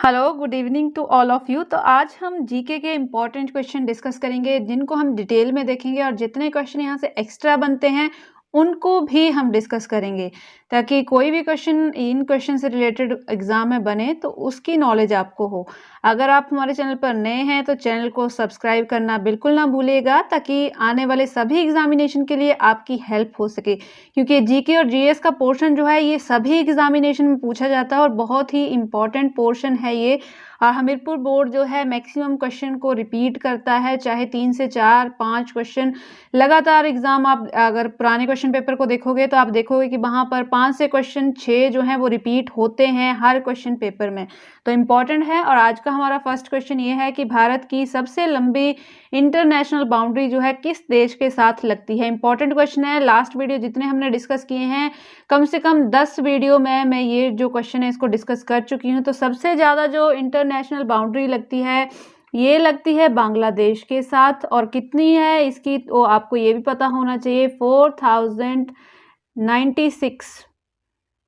Hello, good evening to all of you. तो आज हम जीके के इम्पॉर्टेंट क्वेश्चन डिस्कस करेंगे जिनको हम डिटेल में देखेंगे और जितने क्वेश्चन यहाँ से एक्स्ट्रा बनते हैं उनको भी हम डिस्कस करेंगे ताकि कोई भी क्वेश्चन इन क्वेश्चन से रिलेटेड एग्जाम में बने तो उसकी नॉलेज आपको हो। अगर आप हमारे चैनल पर नए हैं तो चैनल को सब्सक्राइब करना बिल्कुल ना भूलिएगा ताकि आने वाले सभी एग्जामिनेशन के लिए आपकी हेल्प हो सके, क्योंकि जीके और जीएस का पोर्शन जो है ये सभी एग्जामिनेशन में पूछा जाता है और बहुत ही इम्पॉर्टेंट पोर्शन है ये। और हमीरपुर बोर्ड जो है मैक्सिमम क्वेश्चन को रिपीट करता है, चाहे 3 से 4 5 क्वेश्चन लगातार एग्जाम। आप अगर पुराने क्वेश्चन पेपर को देखोगे तो आप देखोगे कि वहाँ पर 5 से क्वेश्चन 6 जो हैं वो रिपीट होते हैं हर क्वेश्चन पेपर में, तो इम्पॉर्टेंट है। और आज का हमारा फर्स्ट क्वेश्चन ये है कि भारत की सबसे लंबी इंटरनेशनल बाउंड्री जो है किस देश के साथ लगती है। इंपॉर्टेंट क्वेश्चन है। लास्ट वीडियो जितने हमने डिस्कस किए हैं कम से कम 10 वीडियो में मैं ये जो क्वेश्चन है इसको डिस्कस कर चुकी हूँ। तो सबसे ज़्यादा जो इंटरनेशनल बाउंड्री लगती है ये लगती है बांग्लादेश के साथ, और कितनी है इसकी तो आपको ये भी पता होना चाहिए।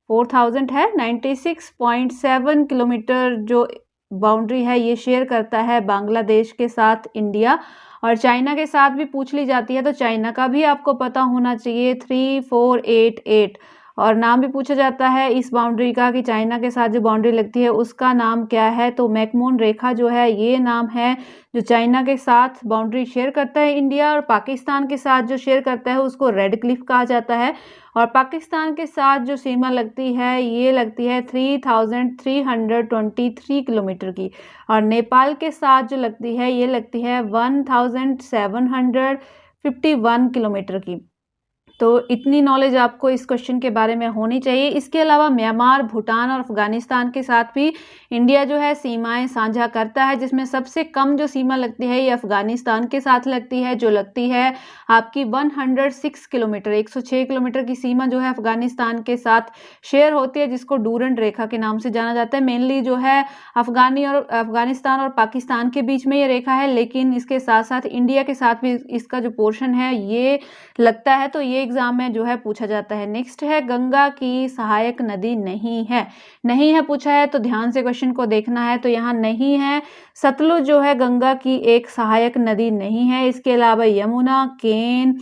4000 है 96.7 किलोमीटर जो बाउंड्री है ये शेयर करता है बांग्लादेश के साथ इंडिया। और चाइना के साथ भी पूछ ली जाती है तो चाइना का भी आपको पता होना चाहिए 3488। और नाम भी पूछा जाता है इस बाउंड्री का कि चाइना के साथ जो बाउंड्री लगती है उसका नाम क्या है, तो मैकमोहन रेखा जो है ये नाम है जो चाइना के साथ बाउंड्री शेयर करता है इंडिया। और पाकिस्तान के साथ जो शेयर करता है उसको रेड क्लिफ कहा जाता है। और पाकिस्तान के साथ जो सीमा लगती है ये लगती है 3323 किलोमीटर की। और नेपाल के साथ जो लगती है ये लगती है 1751 किलोमीटर की। तो इतनी नॉलेज आपको इस क्वेश्चन के बारे में होनी चाहिए। इसके अलावा म्यांमार, भूटान और अफगानिस्तान के साथ भी इंडिया जो है सीमाएं साझा करता है, जिसमें सबसे कम जो सीमा लगती है ये अफगानिस्तान के साथ लगती है जो लगती है आपकी 106 किलोमीटर। 106 किलोमीटर की सीमा जो है अफगानिस्तान के साथ शेयर होती है, जिसको डूरंड रेखा के नाम से जाना जाता है। मेनली जो है अफगानिस्तान और पाकिस्तान के बीच में ये रेखा है, लेकिन इसके साथ साथ इंडिया के साथ भी इसका जो पोर्शन है ये लगता है, तो ये एग्जाम में जो है पूछा जाता है। नेक्स्ट है गंगा की सहायक नदी नहीं है पूछा है, तो ध्यान से क्वेश्चन को देखना है। तो यहाँ नहीं है, सतलुज जो है गंगा की एक सहायक नदी नहीं है। इसके अलावा यमुना, केन,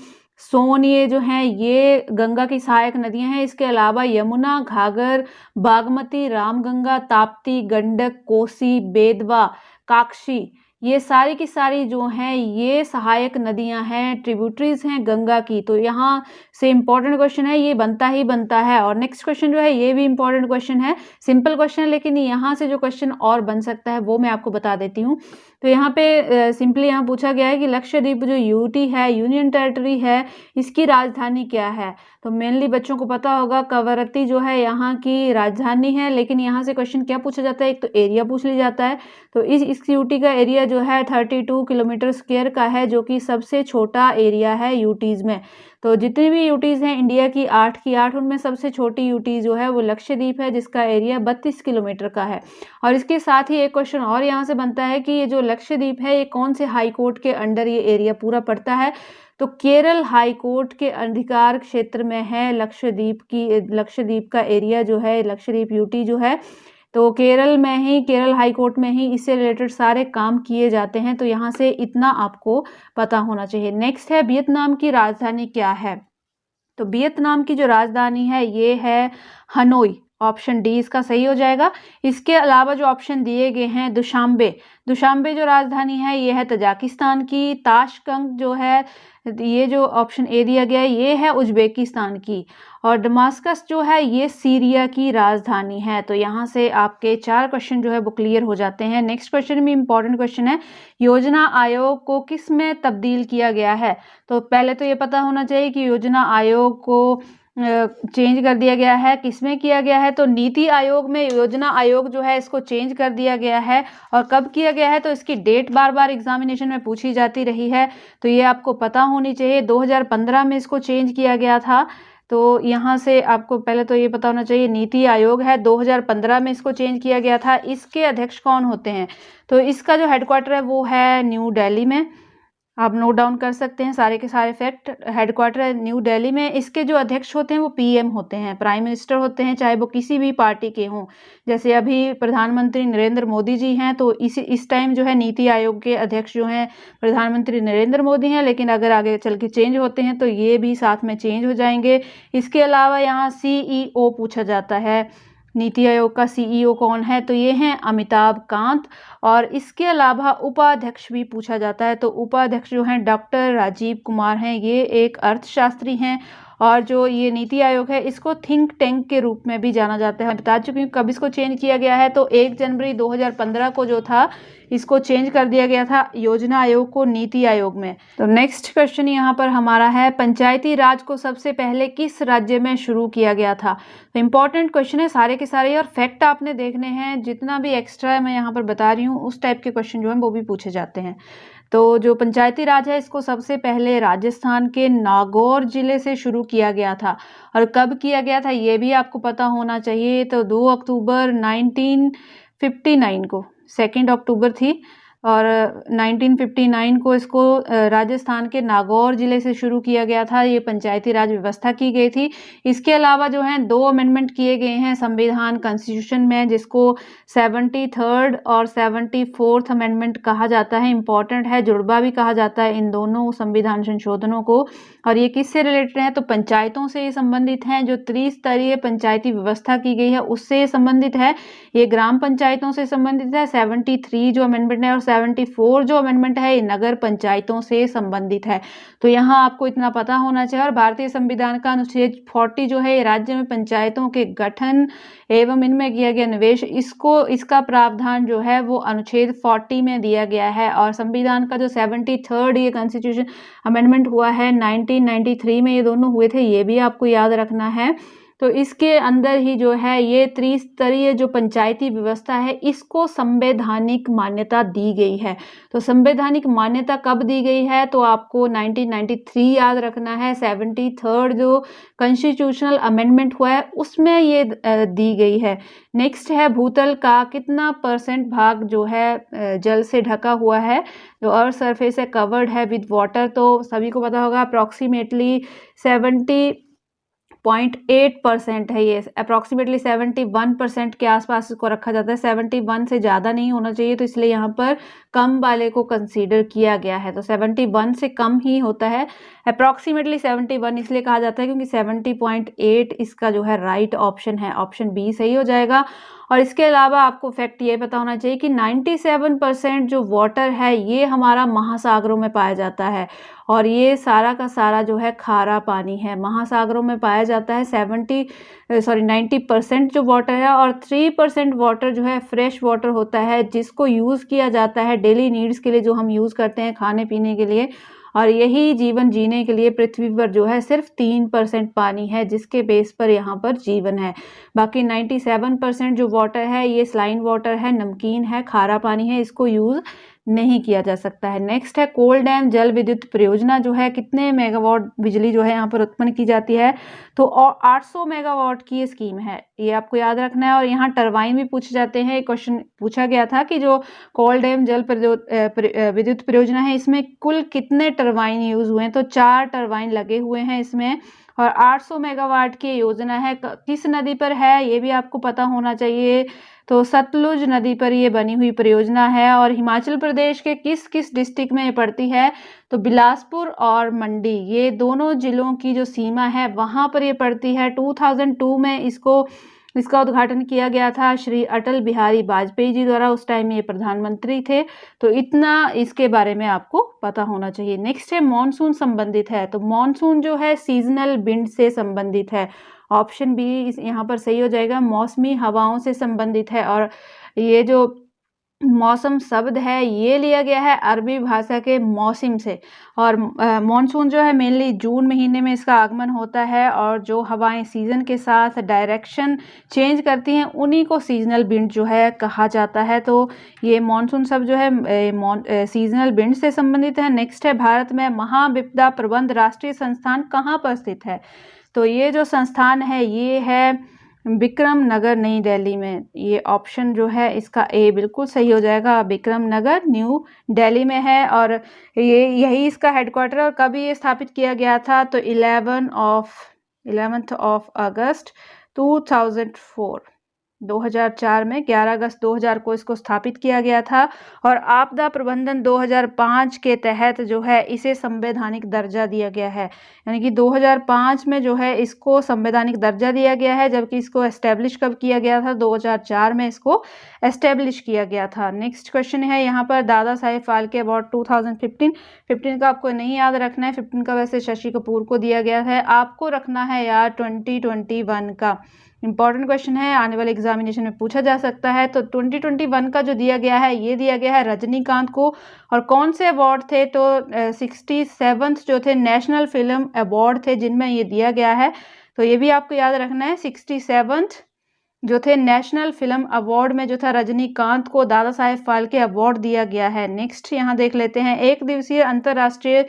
सोन ये जो हैं ये गंगा की सहायक नदियां हैं। इसके अलावा यमुना, घाघर, बागमती, रामगंगा, ताप्ती, गंडक, कोसी, बेतवा, काक्षी ये सारी की सारी जो हैं ये सहायक नदियां हैं, ट्रिब्यूटरीज हैं गंगा की। तो यहाँ से इम्पॉर्टेंट क्वेश्चन है, ये बनता ही बनता है। और नेक्स्ट क्वेश्चन जो है ये भी इम्पॉर्टेंट क्वेश्चन है, सिंपल क्वेश्चन है, लेकिन यहाँ से जो क्वेश्चन और बन सकता है वो मैं आपको बता देती हूँ। तो यहाँ पे सिंपली यहाँ पूछा गया है कि लक्षद्वीप जो यूटी है, यूनियन टेरिटरी है, इसकी राजधानी क्या है। तो मेनली बच्चों को पता होगा कवरत्ती जो है यहाँ की राजधानी है, लेकिन यहाँ से क्वेश्चन क्या पूछा जाता है, एक तो एरिया पूछ लिया जाता है। तो इस यूटी का एरिया जो है 32 किलोमीटर स्क्वायर का है, जो कि सबसे छोटा एरिया है यूटीज में। तो जितनी भी यूटीज हैं इंडिया की 8 की 8, उनमें सबसे छोटी यूटी जो है वो लक्षद्वीप है, जिसका एरिया 32 किलोमीटर का है। और इसके साथ ही एक क्वेश्चन और यहाँ से बनता है कि ये जो लक्षद्वीप है ये कौन से हाई कोर्ट के अंडर ये एरिया पूरा पड़ता है। तो केरल हाई कोर्ट के अधिकार क्षेत्र में है लक्षद्वीप का एरिया जो है, लक्षद्वीप यूटी जो है। तो केरल हाई कोर्ट में ही इससे रिलेटेड सारे काम किए जाते हैं। तो यहाँ से इतना आपको पता होना चाहिए। नेक्स्ट है वियतनाम की राजधानी क्या है। तो वियतनाम की जो राजधानी है ये है हनोई। ऑप्शन डी इसका सही हो जाएगा। इसके अलावा जो ऑप्शन दिए गए हैं दुशांबे जो राजधानी है ये है तजाकिस्तान की। ताशकंद जो है ये जो ऑप्शन ए दिया गया है ये है उज्बेकिस्तान की। और दमास्कस जो है ये सीरिया की राजधानी है। तो यहाँ से आपके 4 क्वेश्चन जो है वो क्लियर हो जाते हैं। नेक्स्ट क्वेश्चन भी इंपॉर्टेंट क्वेश्चन है, योजना आयोग को किस में तब्दील किया गया है। तो पहले तो ये पता होना चाहिए कि योजना आयोग को चेंज कर दिया गया है, किसमें किया गया है। तो नीति आयोग में योजना आयोग जो है इसको चेंज कर दिया गया है। और कब किया गया है तो इसकी डेट बार बार एग्जामिनेशन में पूछी जाती रही है, तो ये आपको पता होनी चाहिए। 2015 में इसको चेंज किया गया था। तो यहाँ से आपको पहले तो ये पता होना चाहिए नीति आयोग है, 2015 में इसको चेंज किया गया था। इसके अध्यक्ष कौन होते हैं, तो इसका जो हेडक्वार्टर है वो है न्यू दिल्ली में। आप नोट डाउन कर सकते हैं सारे के सारे फैक्ट। हेडक्वार्टर है न्यू दिल्ली में। इसके जो अध्यक्ष होते हैं वो पीएम होते हैं, प्राइम मिनिस्टर होते हैं, चाहे वो किसी भी पार्टी के हों। जैसे अभी प्रधानमंत्री नरेंद्र मोदी जी हैं, तो इस टाइम जो है नीति आयोग के अध्यक्ष जो हैं प्रधानमंत्री नरेंद्र मोदी हैं, लेकिन अगर आगे चल के चेंज होते हैं तो ये भी साथ में चेंज हो जाएंगे। इसके अलावा यहाँ CEO पूछा जाता है। नीति आयोग का CEO कौन है? तो ये हैं अमिताभ कांत। और इसके अलावा उपाध्यक्ष भी पूछा जाता है, तो उपाध्यक्ष जो हैं डॉक्टर राजीव कुमार हैं। ये एक अर्थशास्त्री हैं। और जो ये नीति आयोग है इसको थिंक टैंक के रूप में भी जाना जाता है। मैं बता चुकी हूँ कब इसको चेंज किया गया है, तो 1 जनवरी 2015 को जो था इसको चेंज कर दिया गया था योजना आयोग को नीति आयोग में। तो नेक्स्ट क्वेश्चन यहाँ पर हमारा है, पंचायती राज को सबसे पहले किस राज्य में शुरू किया गया था? तो इंपॉर्टेंट क्वेश्चन है सारे के सारे, और फैक्ट आपने देखने हैं। जितना भी एक्स्ट्रा मैं यहाँ पर बता रही हूँ उस टाइप के क्वेश्चन जो है वो भी पूछे जाते हैं। तो जो पंचायती राज है इसको सबसे पहले राजस्थान के नागौर जिले से शुरू किया गया था। और कब किया गया था ये भी आपको पता होना चाहिए। तो 2 अक्टूबर 1959 को, 2 अक्टूबर थी, और 1959 को इसको राजस्थान के नागौर जिले से शुरू किया गया था। ये पंचायती राज व्यवस्था की गई थी। इसके अलावा जो है 2 अमेंडमेंट किए गए हैं संविधान कॉन्स्टिट्यूशन में, जिसको 73rd और 74th अमेंडमेंट कहा जाता है। इंपॉर्टेंट है, जुड़वा भी कहा जाता है इन दोनों संविधान संशोधनों को। और ये किससे रिलेटेड है? तो पंचायतों से ये संबंधित हैं। जो त्रिस्तरीय पंचायती व्यवस्था की गई है उससे संबंधित है। ये ग्राम पंचायतों से संबंधित है। 73 जो अमेंडमेंट है और 74 जो अमेंडमेंट है ये नगर पंचायतों से संबंधित है। तो यहाँ आपको इतना पता होना चाहिए। और भारतीय संविधान का अनुच्छेद 40 जो है राज्य में पंचायतों के गठन एवं इनमें किया गया निवेश, इसका प्रावधान जो है वो अनुच्छेद 40 में दिया गया है। और संविधान का जो 73rd ये कॉन्स्टिट्यूशन अमेंडमेंट हुआ है 1993 में, ये दोनों हुए थे, ये भी आपको याद रखना है। तो इसके अंदर ही जो है ये त्रिस्तरीय जो पंचायती व्यवस्था है इसको संवैधानिक मान्यता दी गई है। तो संवैधानिक मान्यता कब दी गई है? तो आपको 1993 याद रखना है। 73rd जो कॉन्स्टिट्यूशनल अमेंडमेंट हुआ है उसमें ये दी गई है। नेक्स्ट है, भूतल का कितना % भाग जो है जल से ढका हुआ है? जो अर्थ सरफेस है कवर्ड है विद वाटर। तो सभी को पता होगा अप्रॉक्सीमेटली 70.8% है। ये अप्रॉक्सीमेटली 71% के आसपास इसको रखा जाता है। 71 से ज़्यादा नहीं होना चाहिए, तो इसलिए यहाँ पर कम वाले को कंसीडर किया गया है। तो 71 से कम ही होता है। अप्रॉक्सीमेटली 71 इसलिए कहा जाता है क्योंकि 70.8 इसका जो है राइट ऑप्शन है, ऑप्शन बी सही हो जाएगा। और इसके अलावा आपको फैक्ट ये पता होना चाहिए कि 97% जो वाटर है ये हमारा महासागरों में पाया जाता है। और ये सारा का सारा जो है खारा पानी है, महासागरों में पाया जाता है। 90% जो वाटर है, और 3% वाटर जो है फ्रेश वाटर होता है जिसको यूज़ किया जाता है डेली नीड्स के लिए, जो हम यूज़ करते हैं खाने पीने के लिए। और यही जीवन जीने के लिए पृथ्वी पर जो है सिर्फ 3% पानी है जिसके बेस पर यहाँ पर जीवन है। बाकी 97% जो वाटर है ये स्लाइन वाटर है, नमकीन है, खारा पानी है, इसको यूज़ नहीं किया जा सकता है। नेक्स्ट है, कोल डैम जल विद्युत परियोजना जो है कितने मेगावाट बिजली जो है यहाँ पर उत्पन्न की जाती है? तो 800 मेगावाट की ये स्कीम है, ये आपको याद रखना है। और यहाँ टरबाइन भी पूछे जाते हैं। एक क्वेश्चन पूछा गया था कि जो कोल डैम जल विद्युत परियोजना है इसमें कुल कितने टरबाइन यूज हुए हैं? तो 4 टरबाइन लगे हुए हैं इसमें। और 800 मेगावाट की योजना है, किस नदी पर है ये भी आपको पता होना चाहिए। तो सतलुज नदी पर ये बनी हुई परियोजना है। और हिमाचल प्रदेश के किस किस डिस्ट्रिक्ट में ये पड़ती है? तो बिलासपुर और मंडी, ये दोनों जिलों की जो सीमा है वहाँ पर ये पड़ती है। 2002 में इसका उद्घाटन किया गया था श्री अटल बिहारी वाजपेयी जी द्वारा, उस टाइम ये प्रधानमंत्री थे। तो इतना इसके बारे में आपको पता होना चाहिए। नेक्स्ट है, मॉनसून संबंधित है। तो मॉनसून जो है सीजनल विंड से संबंधित है, ऑप्शन बी यहाँ पर सही हो जाएगा, मौसमी हवाओं से संबंधित है। और ये जो मौसम शब्द है ये लिया गया है अरबी भाषा के मौसम से। और मॉनसून जो है मेनली जून महीने में इसका आगमन होता है। और जो हवाएं सीजन के साथ डायरेक्शन चेंज करती हैं उन्हीं को सीजनल विंड जो है कहा जाता है। तो ये मॉनसून शब्द जो है सीजनल विंड से संबंधित है। नेक्स्ट है, भारत में महाविपदा प्रबंध राष्ट्रीय संस्थान कहाँ पर स्थित है? तो ये जो संस्थान है ये है विक्रम नगर नई दिल्ली में। ये ऑप्शन जो है इसका ए बिल्कुल सही हो जाएगा। विक्रम नगर न्यू दिल्ली में है और ये यही इसका हेडक्वार्टर। और कभी ये स्थापित किया गया था तो 11th ऑफ अगस्त 2004 2004 में 11 अगस्त 2000 को इसको स्थापित किया गया था। और आपदा प्रबंधन 2005 के तहत जो है इसे संवैधानिक दर्जा दिया गया है, यानी कि 2005 में जो है इसको संवैधानिक दर्जा दिया गया है, जबकि इसको एस्टेब्लिश कब किया गया था? 2004 में इसको एस्टेब्लिश किया गया था। नेक्स्ट क्वेश्चन है यहाँ पर दादा साहेब फाल्के अवार्ड 2015 का आपको नहीं याद रखना है। 15 का वैसे शशि कपूर को दिया गया है, आपको रखना है यार 2021 का। इंपॉर्टेंट क्वेश्चन है, आने वाले एग्जामिनेशन में पूछा जा सकता है। तो 2021 का जो दिया गया है ये दिया गया है रजनीकांत को। और कौन से अवार्ड थे? तो 67th जो थे नेशनल फिल्म अवार्ड थे जिनमें ये दिया गया है। तो ये भी आपको याद रखना है, 67th जो थे नेशनल फिल्म अवार्ड में जो था रजनीकांत को दादा साहेब फाल्के अवार्ड दिया गया है। नेक्स्ट यहाँ देख लेते हैं, एक दिवसीय अंतर्राष्ट्रीय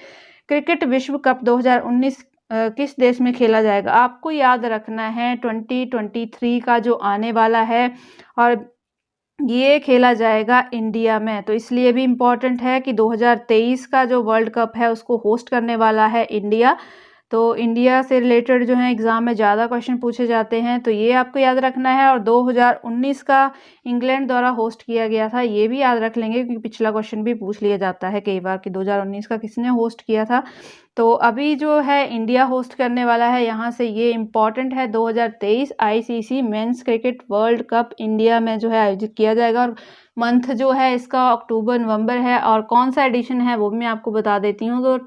क्रिकेट विश्व कप 2019 किस देश में खेला जाएगा? आपको याद रखना है 2023 का जो आने वाला है और ये खेला जाएगा इंडिया में। तो इसलिए भी इम्पॉर्टेंट है कि 2023 का जो वर्ल्ड कप है उसको होस्ट करने वाला है इंडिया। तो इंडिया से रिलेटेड जो है एग्ज़ाम में ज़्यादा क्वेश्चन पूछे जाते हैं, तो ये आपको याद रखना है। और 2019 का इंग्लैंड द्वारा होस्ट किया गया था, ये भी याद रख लेंगे क्योंकि पिछला क्वेश्चन भी पूछ लिया जाता है कई बार कि 2019 का किसने होस्ट किया था। तो अभी जो है इंडिया होस्ट करने वाला है, यहाँ से ये इम्पॉर्टेंट है। 2023 ICC men's cricket world cup India में जो है आयोजित किया जाएगा और मंथ जो है इसका अक्टूबर नवंबर है। और कौन सा एडिशन है वो भी मैं आपको बता देती हूँ, तो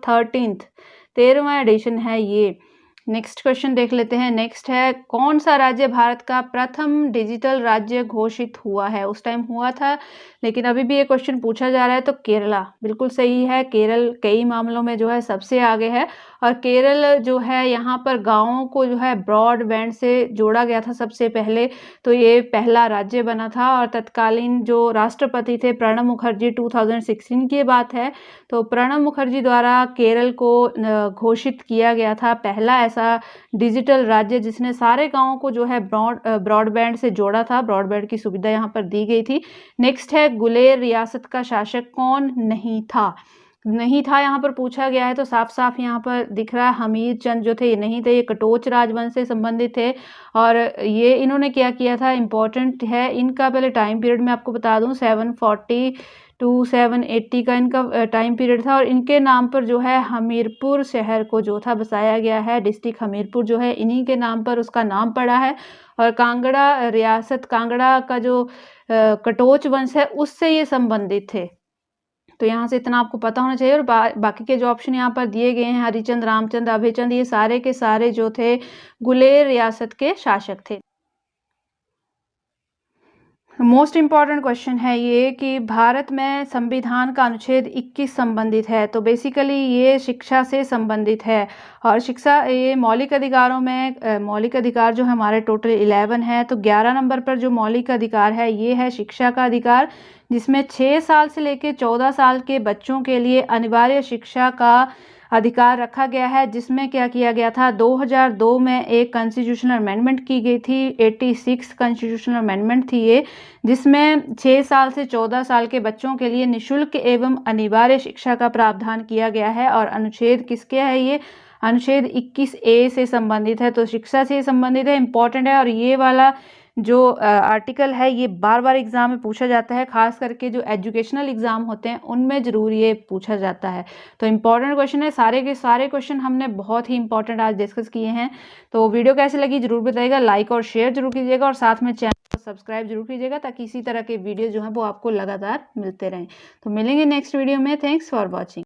13वां एडिशन है ये। नेक्स्ट क्वेश्चन देख लेते हैं। नेक्स्ट है, कौन सा राज्य भारत का प्रथम डिजिटल राज्य घोषित हुआ है? उस टाइम हुआ था लेकिन अभी भी ये क्वेश्चन पूछा जा रहा है, तो केरला बिल्कुल सही है। केरल कई मामलों में जो है सबसे आगे है और केरल जो है यहाँ पर गाँवों को जो है ब्रॉडबैंड से जोड़ा गया था सबसे पहले, तो ये पहला राज्य बना था। और तत्कालीन जो राष्ट्रपति थे प्रणब मुखर्जी, 2016 की बात है, तो प्रणब मुखर्जी द्वारा केरल को घोषित किया गया था पहला ऐसा डिजिटल राज्य जिसने सारे गाँवों को जो है ब्रॉडबैंड से जोड़ा था। ब्रॉडबैंड की सुविधा यहाँ पर दी गई थी। नेक्स्ट है, गुलेर रियासत का शासक कौन नहीं था? यहाँ पर पूछा गया है, तो साफ साफ यहाँ पर दिख रहा है हमीर चंद जो थे ये नहीं थे, ये कटोच राजवंश से संबंधित थे। और ये इन्होंने क्या किया था, इम्पोर्टेंट है इनका। पहले टाइम पीरियड में आपको बता दूं, 740 to 780 का इनका टाइम पीरियड था। और इनके नाम पर जो है हमीरपुर शहर को जो था बसाया गया है। डिस्ट्रिक्ट हमीरपुर जो है इन्हीं के नाम पर उसका नाम पड़ा है। और कांगड़ा रियासत, कांगड़ा का जो कटोच वंश है उससे ये संबंधित थे। तो यहाँ से इतना आपको पता होना चाहिए। और बाकी के जो ऑप्शन यहाँ पर दिए गए हैं, हरिचंद, रामचंद, अभयचंद, ये सारे के सारे जो थे गुलेर रियासत के शासक थे। मोस्ट इम्पॉर्टेंट क्वेश्चन है ये कि भारत में संविधान का अनुच्छेद 21 संबंधित है। तो बेसिकली ये शिक्षा से संबंधित है। और शिक्षा, ये मौलिक अधिकारों में मौलिक अधिकार जो है हमारे टोटल 11 है। तो 11 नंबर पर जो मौलिक अधिकार है ये है शिक्षा का अधिकार, जिसमें 6 साल से लेकर 14 साल के बच्चों के लिए अनिवार्य शिक्षा का अधिकार रखा गया है। जिसमें क्या किया गया था, 2002 में एक कॉन्स्टिट्यूशनल अमेंडमेंट की गई थी, 86 कॉन्स्टिट्यूशनल अमेंडमेंट थी ये, जिसमें 6 साल से 14 साल के बच्चों के लिए निःशुल्क एवं अनिवार्य शिक्षा का प्रावधान किया गया है। और अनुच्छेद किसके है ये? अनुच्छेद 21A से संबंधित है। तो शिक्षा से संबंधित है, इंपॉर्टेंट है। और ये वाला जो आर्टिकल है ये बार बार एग्जाम में पूछा जाता है, खास करके जो एजुकेशनल एग्जाम होते हैं उनमें जरूर ये पूछा जाता है। तो इम्पॉर्टेंट क्वेश्चन है, सारे के सारे क्वेश्चन हमने बहुत ही इंपॉर्टेंट आज डिस्कस किए हैं। तो वीडियो कैसी लगी जरूर बताइएगा, लाइक और शेयर जरूर कीजिएगा और साथ में चैनल को सब्सक्राइब जरूर कीजिएगा ताकि इसी तरह के वीडियो जो है वो आपको लगातार मिलते रहें। तो मिलेंगे नेक्स्ट वीडियो में। Thanks for watching.